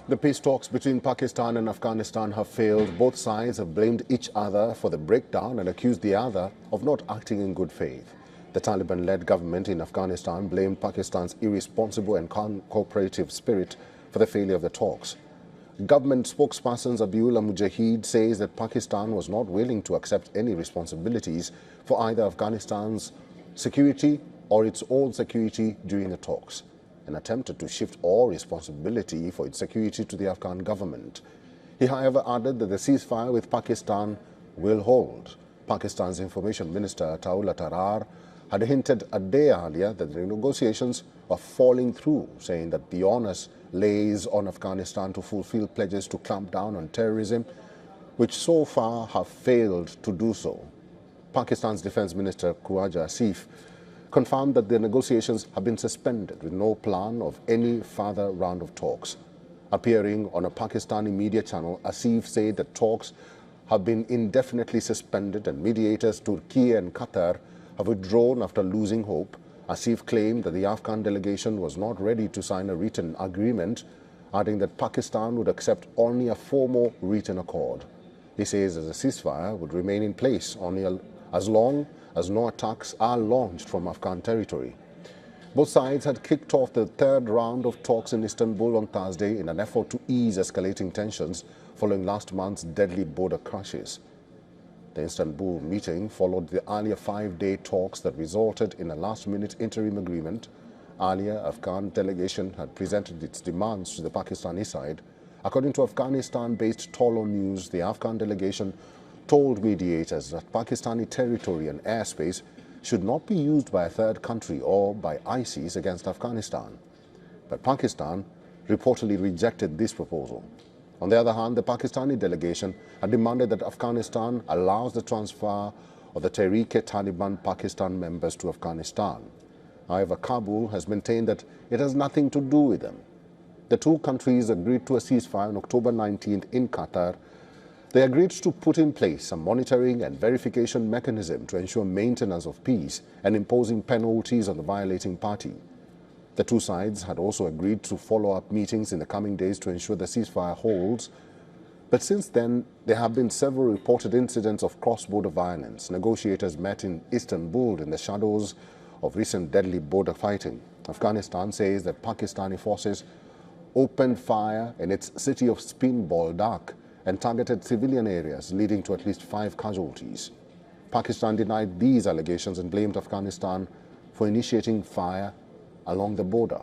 The peace talks between Pakistan and Afghanistan have failed. Both sides have blamed each other for the breakdown and accused the other of not acting in good faith. The Taliban-led government in Afghanistan blamed Pakistan's irresponsible and cooperative spirit for the failure of the talks. Government spokesperson Zabiullah Mujahid says that Pakistan was not willing to accept any responsibilities for either Afghanistan's security or its own security during the talks, and attempted to shift all responsibility for its security to the Afghan government. He, however, added that the ceasefire with Pakistan will hold. Pakistan's Information Minister Taula Tarar had hinted a day earlier that the negotiations are falling through, saying that the onus lays on Afghanistan to fulfill pledges to clamp down on terrorism, which so far have failed to do so. Pakistan's Defense Minister Khawaja Asif confirmed that the negotiations have been suspended with no plan of any further round of talks. Appearing on a Pakistani media channel, Asif said that talks have been indefinitely suspended and mediators Turkey and Qatar have withdrawn after losing hope. Asif claimed that the Afghan delegation was not ready to sign a written agreement, adding that Pakistan would accept only a formal written accord. He says that the ceasefire would remain in place only as long as no attacks are launched from Afghan territory. Both sides had kicked off the third round of talks in Istanbul on Thursday in an effort to ease escalating tensions following last month's deadly border clashes. The Istanbul meeting followed the earlier 5-day talks that resulted in a last-minute interim agreement. Earlier, Afghan delegation had presented its demands to the Pakistani side. According to Afghanistan-based Tolo News, the Afghan delegation told mediators that Pakistani territory and airspace should not be used by a third country or by ISIS against Afghanistan. But Pakistan reportedly rejected this proposal. On the other hand, the Pakistani delegation had demanded that Afghanistan allows the transfer of the Tehreek-e-Taliban Pakistan members to Afghanistan. However, Kabul has maintained that it has nothing to do with them. The two countries agreed to a ceasefire on October 19th in Qatar. They agreed to put in place a monitoring and verification mechanism to ensure maintenance of peace and imposing penalties on the violating party. The two sides had also agreed to follow-up meetings in the coming days to ensure the ceasefire holds. But since then, there have been several reported incidents of cross-border violence. Negotiators met in Istanbul in the shadows of recent deadly border fighting. Afghanistan says that Pakistani forces opened fire in its city of Spin Boldak and targeted civilian areas, leading to at least 5 casualties. Pakistan denied these allegations and blamed Afghanistan for initiating fire along the border.